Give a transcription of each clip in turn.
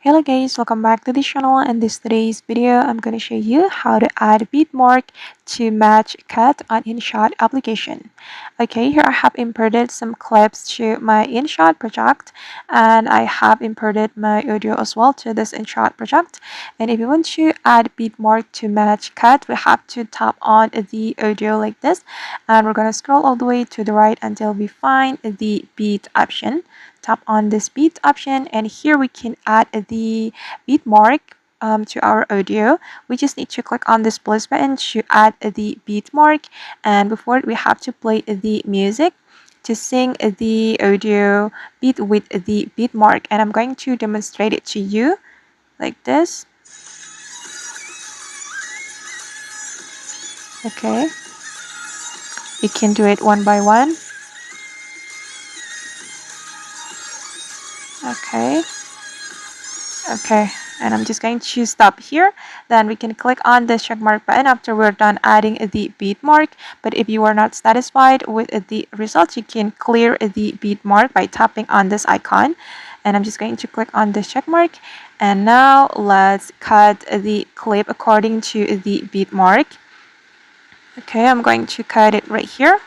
Hello guys, welcome back to the channel. In today's video, I'm going to show you how to add beat mark to match cut on InShot application. Okay, here I have imported some clips to my InShot project, and I have imported my audio as well to this InShot project. And if you want to add beat mark to match cut, we have to tap on the audio like this, and we're going to scroll all the way to the right until we find the beat option. Tap on this beat option, and here we can add the beat mark to our audio. We just need to click on this plus button to add the beat mark, and before we have to play the music to sing the audio beat with the beat mark, and I'm going to demonstrate it to you like this. Okay, you can do it one by one. Okay, and I'm just going to stop here. Then we can click on the check mark button after we're done adding the beat mark. But if you are not satisfied with the results, you can clear the beat mark by tapping on this icon. And I'm just going to click on the check mark. And now let's cut the clip according to the beat mark. Okay, I'm going to cut it right here.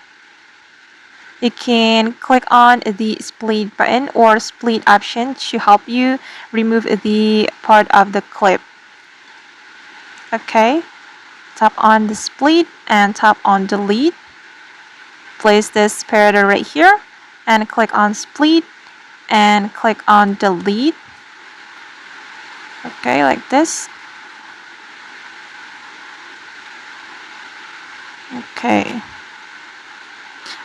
You can click on the split button or split option to help you remove the part of the clip. Okay, tap on the split and tap on delete. Place this separator right here and click on split and click on delete. Okay, like this.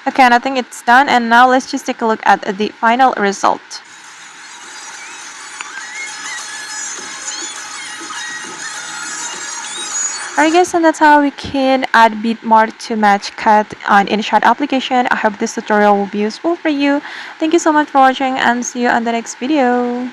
Okay, and I think it's done, and now let's just take a look at the final result. Alright guys, and that's how we can add beat mark to match cut on InShot application. I hope this tutorial will be useful for you. Thank you so much for watching, and see you on the next video.